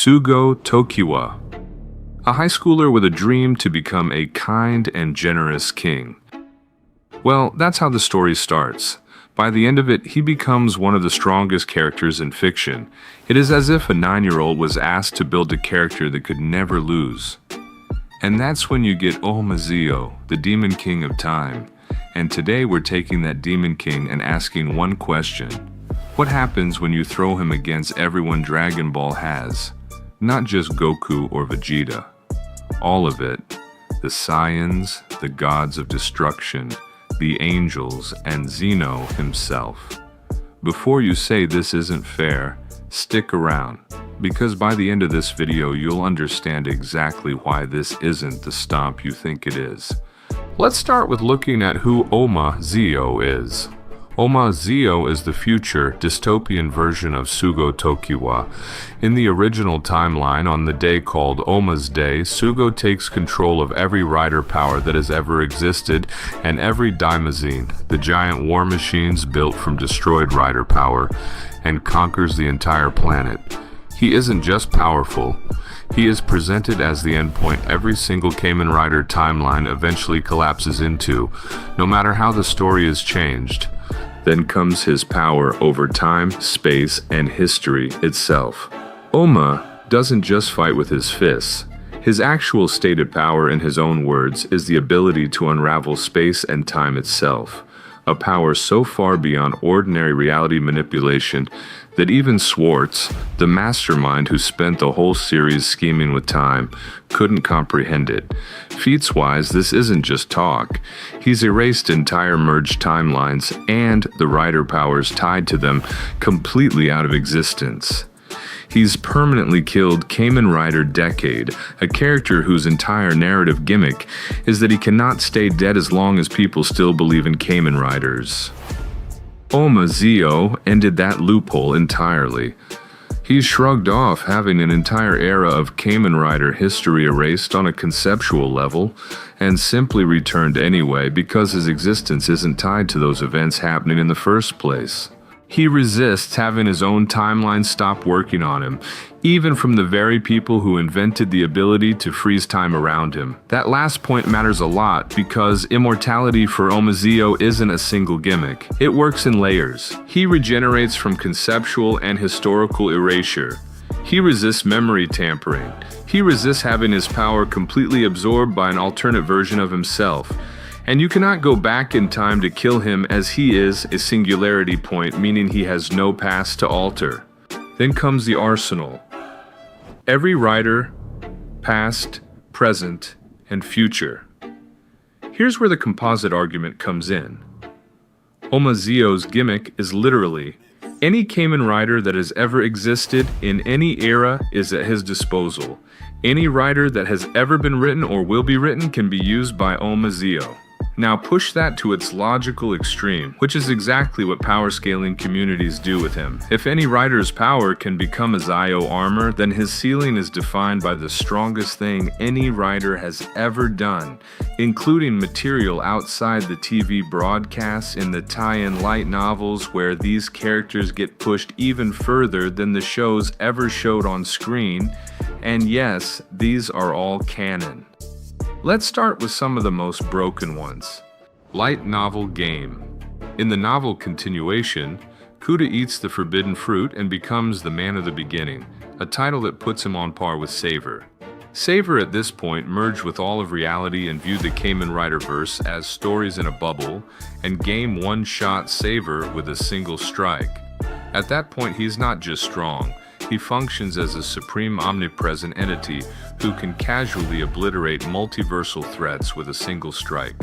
Sugo Tokiwa, a high schooler with a dream to become a kind and generous king. Well, that's how the story starts. By the end of it, he becomes one of the strongest characters in fiction. It is as if a 9-year-old was asked to build a character that could never lose. And that's when you get Ohma Zi-O, the Demon King of Time. And today we're taking that Demon King and asking one question. What happens when you throw him against everyone Dragon Ball has? Not just Goku or Vegeta. All of it. The Saiyans, the gods of destruction, the angels, and Zeno himself. Before you say this isn't fair, stick around, because by the end of this video you'll understand exactly why this isn't the stomp you think it is. Let's start with looking at who Ohma Zi-O is. Oma Zi-O is the future, dystopian version of Sugo Tokiwa. In the original timeline, on the day called Oma's Day, Sugo takes control of every rider power that has ever existed and every daimazine, the giant war machines built from destroyed rider power, and conquers the entire planet. He isn't just powerful. He is presented as the endpoint every single Kamen Rider timeline eventually collapses into, no matter how the story is changed. Then comes his power over time, space, and history itself. Ohma doesn't just fight with his fists. His actual stated power, in his own words, is the ability to unravel space and time itself. A power so far beyond ordinary reality manipulation that even Schwartz, the mastermind who spent the whole series scheming with time, couldn't comprehend it. Feats-wise, this isn't just talk. He's erased entire merged timelines and the rider powers tied to them completely out of existence. He's permanently killed Kamen Rider Decade, a character whose entire narrative gimmick is that he cannot stay dead as long as people still believe in Kamen Riders. Oma Zi-O ended that loophole entirely. He shrugged off having an entire era of Kamen Rider history erased on a conceptual level, and simply returned anyway because his existence isn't tied to those events happening in the first place. He resists having his own timeline stop working on him, even from the very people who invented the ability to freeze time around him. That last point matters a lot because immortality for Oma Zi-O isn't a single gimmick. It works in layers. He regenerates from conceptual and historical erasure. He resists memory tampering. He resists having his power completely absorbed by an alternate version of himself. And you cannot go back in time to kill him, as he is a singularity point, meaning he has no past to alter. Then comes the arsenal. Every rider, past, present, and future. Here's where the composite argument comes in. Ohma Zi-O's gimmick is literally any Kamen Rider that has ever existed in any era is at his disposal. Any rider that has ever been written or will be written can be used by Ohma Zi-O. Now push that to its logical extreme, which is exactly what power-scaling communities do with him. If any rider's power can become a Zi-O armor, then his ceiling is defined by the strongest thing any rider has ever done, including material outside the TV broadcasts in the tie-in light novels where these characters get pushed even further than the shows ever showed on screen. And yes, these are all canon. Let's start with some of the most broken ones. Light novel game. In the novel continuation, Kuda eats the forbidden fruit and becomes the man of the beginning, a title that puts him on par with Saver. Saver at this point merged with all of reality and viewed the Kamen Rider verse as stories in a bubble, and game one-shot Saver with a single strike. At that point, he's not just strong. He functions as a supreme omnipresent entity who can casually obliterate multiversal threats with a single strike.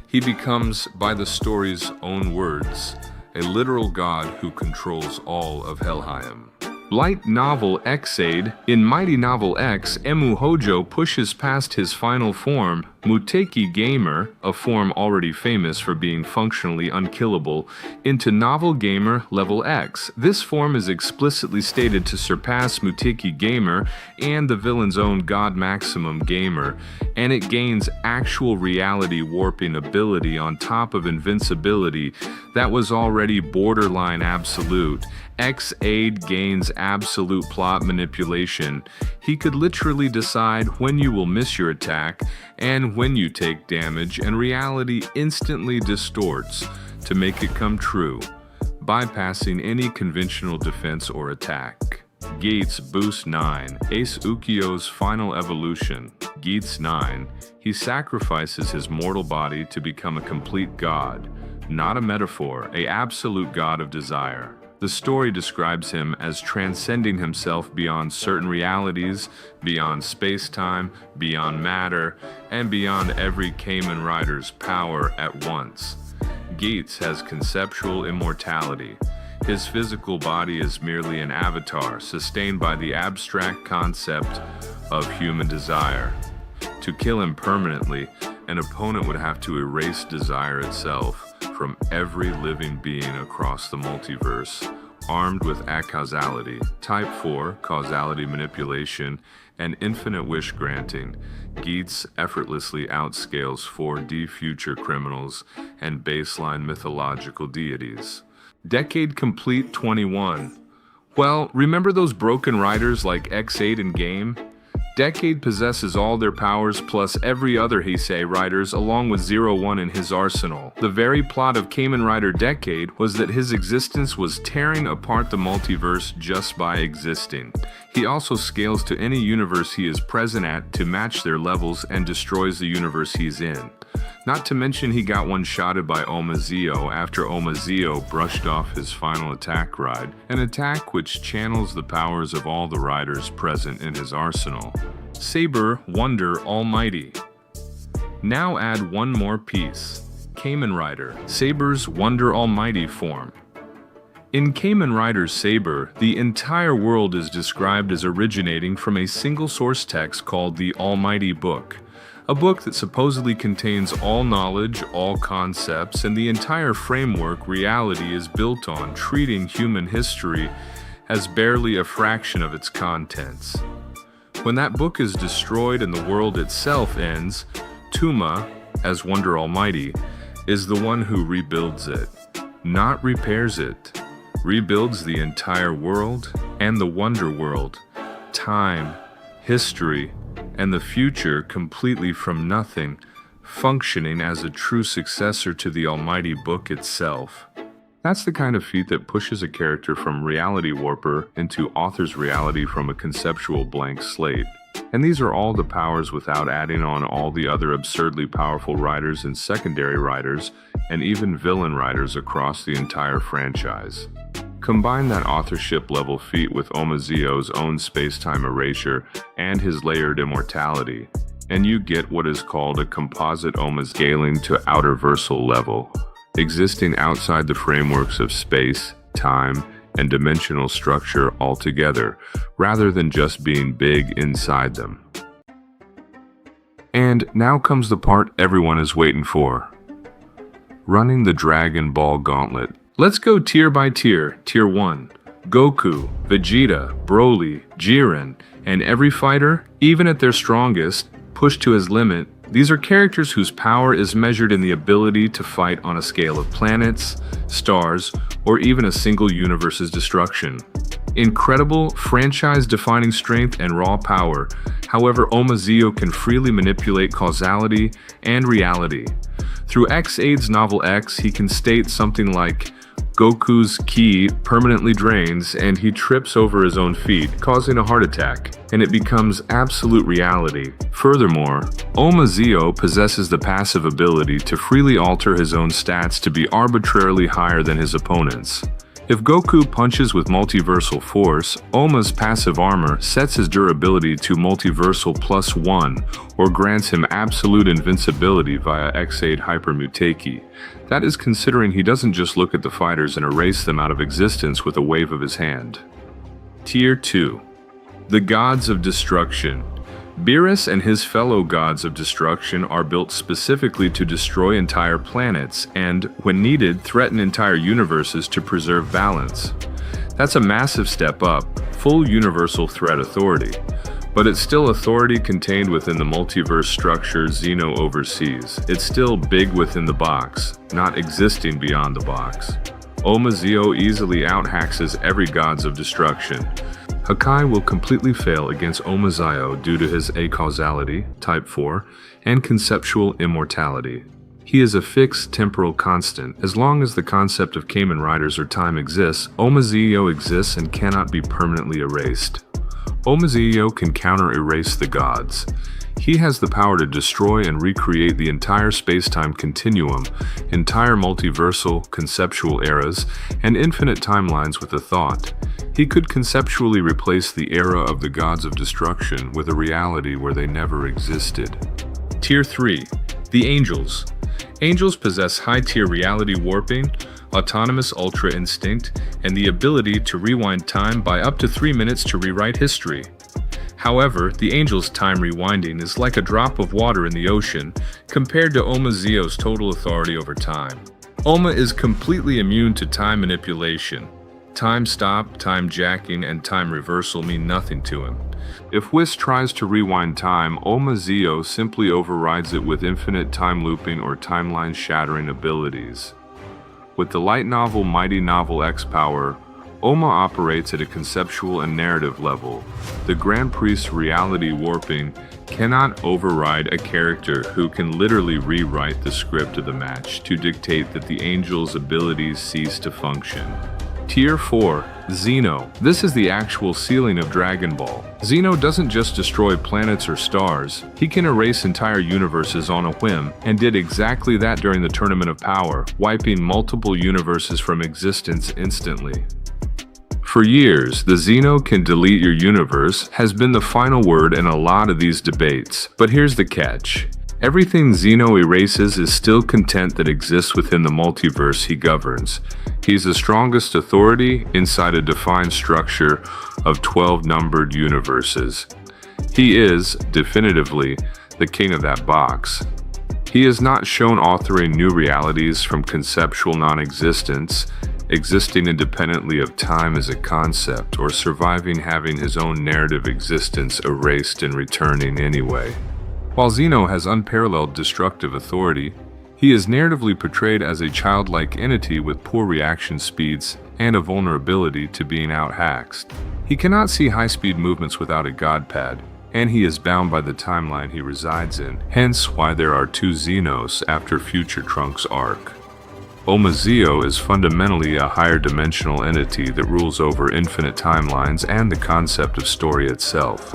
He becomes, by the story's own words, a literal god who controls all of Helheim. Light novel X-Aid. In Mighty Novel X, Emu Hojo pushes past his final form, Muteki Gamer, a form already famous for being functionally unkillable, into Novel Gamer Level X. This form is explicitly stated to surpass Muteki Gamer and the villain's own God Maximum Gamer, and it gains actual reality warping ability on top of invincibility that was already borderline absolute, X-Aid gains absolute plot manipulation. He could literally decide when you will miss your attack and when you take damage, and reality instantly distorts to make it come true, bypassing any conventional defense or attack. Gates Boost 9, Ace Ukyo's final evolution. Gates 9, he sacrifices his mortal body to become a complete god, not a metaphor, an absolute god of desire. The story describes him as transcending himself beyond certain realities, beyond space-time, beyond matter, and beyond every Kamen Rider's power at once. Gates has conceptual immortality. His physical body is merely an avatar, sustained by the abstract concept of human desire. To kill him permanently, an opponent would have to erase desire itself from every living being across the multiverse. Armed with causality, Type 4, causality manipulation, and infinite wish granting, Gates effortlessly outscales 4D future criminals and baseline mythological deities. Decade complete 21. Well, remember those broken riders like X8 in game? Decade possesses all their powers plus every other Heisei riders along with 01 in his arsenal. The very plot of Kamen Rider Decade was that his existence was tearing apart the multiverse just by existing. He also scales to any universe he is present at to match their levels and destroys the universe he's in. Not to mention he got one-shotted by Ohma Zi-O after Oma Zi-O brushed off his final attack ride, an attack which channels the powers of all the riders present in his arsenal. Saber Wonder Almighty. Now add one more piece. Kamen Rider, Saber's Wonder Almighty form. In Kamen Rider Saber, the entire world is described as originating from a single source text called the Almighty Book. A book that supposedly contains all knowledge, all concepts, and the entire framework reality is built on, treating human history as barely a fraction of its contents. When that book is destroyed and the world itself ends, Tuma, as Wonder Almighty, is the one who rebuilds it, not repairs it, rebuilds the entire world and the Wonder World, time, history, and the future completely from nothing, functioning as a true successor to the Almighty Book itself. That's the kind of feat that pushes a character from reality warper into author's reality from a conceptual blank slate. And these are all the powers without adding on all the other absurdly powerful writers and secondary writers, and even villain writers across the entire franchise. Combine that authorship level feat with Oma Zi-O's own space-time erasure and his layered immortality, and you get what is called a composite Oma scaling to outerversal level, existing outside the frameworks of space, time, and dimensional structure altogether, rather than just being big inside them. And now comes the part everyone is waiting for. Running the Dragon Ball Gauntlet. Let's go tier by tier. Tier 1. Goku, Vegeta, Broly, Jiren, and every fighter, even at their strongest, pushed to his limit. These are characters whose power is measured in the ability to fight on a scale of planets, stars, or even a single universe's destruction. Incredible, franchise-defining strength and raw power. However, Oma Zi-O can freely manipulate causality and reality. Through X-Aid's novel X, he can state something like, Goku's ki permanently drains and he trips over his own feet, causing a heart attack, and it becomes absolute reality. Furthermore, Oma Zi-O possesses the passive ability to freely alter his own stats to be arbitrarily higher than his opponents. If Goku punches with multiversal force, Oma's passive armor sets his durability to multiversal +1 or grants him absolute invincibility via X-Aid Hypermuteki. That is considering he doesn't just look at the fighters and erase them out of existence with a wave of his hand. Tier 2. The Gods of Destruction. Beerus and his fellow gods of destruction are built specifically to destroy entire planets and, when needed, threaten entire universes to preserve balance. That's a massive step up, full universal threat authority. But it's still authority contained within the multiverse structure Zeno oversees. It's still big within the box, not existing beyond the box. Oma Zi-O easily outhacks every gods of destruction. Hakai will completely fail against Ohma Zi-O due to his causality, type 4, and conceptual immortality. He is a fixed temporal constant. As long as the concept of Kamen Riders or time exists, Oma Zi-O exists and cannot be permanently erased. Oma Zi-O can counter-erase the gods. He has the power to destroy and recreate the entire space-time continuum, entire multiversal, conceptual eras, and infinite timelines with a thought. He could conceptually replace the era of the gods of destruction with a reality where they never existed. Tier 3. The Angels. Angels possess high-tier reality warping, autonomous ultra instinct, and the ability to rewind time by up to 3 minutes to rewrite history. However, the Angels' time rewinding is like a drop of water in the ocean compared to Oma Zi-O's total authority over time. Oma is completely immune to time manipulation. Time stop, time jacking, and time reversal mean nothing to him. If Whis tries to rewind time, Oma Zi-O simply overrides it with infinite time looping or timeline-shattering abilities. With the light novel Mighty Novel X power, Oma operates at a conceptual and narrative level. The Grand Priest's reality warping cannot override a character who can literally rewrite the script of the match to dictate that the Angel's abilities cease to function. Tier 4. Zeno. This is the actual ceiling of Dragon Ball. Zeno doesn't just destroy planets or stars, he can erase entire universes on a whim, and did exactly that during the Tournament of Power, wiping multiple universes from existence instantly. For years, the Zeno can delete your universe has been the final word in a lot of these debates, but here's the catch. Everything Zeno erases is still content that exists within the multiverse he governs. He's the strongest authority inside a defined structure of 12 numbered universes. He is, definitively, the king of that box. He is not shown authoring new realities from conceptual non-existence, existing independently of time as a concept, or surviving having his own narrative existence erased and returning anyway. While Zeno has unparalleled destructive authority, he is narratively portrayed as a childlike entity with poor reaction speeds and a vulnerability to being outhacked. He cannot see high-speed movements without a god pad, and he is bound by the timeline he resides in, hence why there are 2 Zenos after Future Trunks' arc. Oma Zi-O is fundamentally a higher dimensional entity that rules over infinite timelines and the concept of story itself.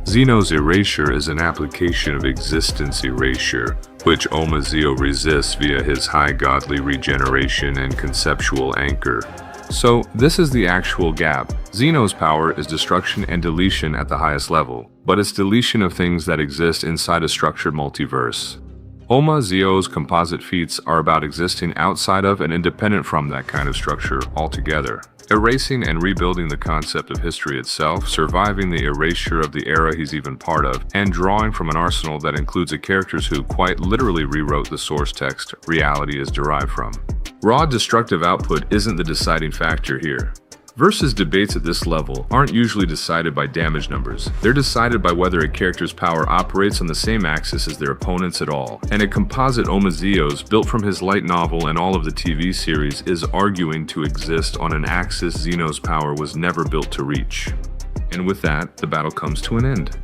Zeno's erasure is an application of existence erasure, which Oma Zi-O resists via his high godly regeneration and conceptual anchor. So, this is the actual gap. Zeno's power is destruction and deletion at the highest level, but it's deletion of things that exist inside a structured multiverse. Ohma Zi-O's composite feats are about existing outside of and independent from that kind of structure altogether. Erasing and rebuilding the concept of history itself, surviving the erasure of the era he's even part of, and drawing from an arsenal that includes a characters who quite literally rewrote the source text reality is derived from. Raw destructive output isn't the deciding factor here. Versus debates at this level aren't usually decided by damage numbers. They're decided by whether a character's power operates on the same axis as their opponents at all. And a composite Ohma Zi-O's, built from his light novel and all of the TV series, is arguing to exist on an axis Zeno's power was never built to reach. And with that, the battle comes to an end.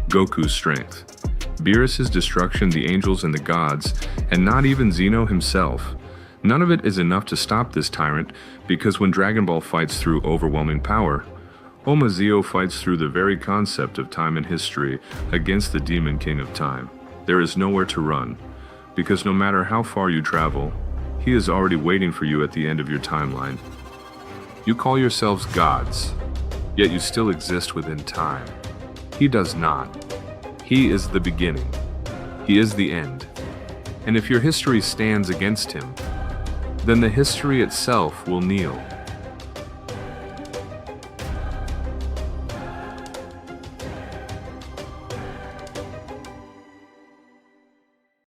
Goku's strength. Beerus' destruction, the angels and the gods, and not even Zeno himself. None of it is enough to stop this tyrant, because when Dragon Ball fights through overwhelming power, Oma Zi-O fights through the very concept of time and history against the Demon King of Time. There is nowhere to run, because no matter how far you travel, he is already waiting for you at the end of your timeline. You call yourselves gods, yet you still exist within time. He does not. He is the beginning. He is the end. And if your history stands against him, then the history itself will kneel.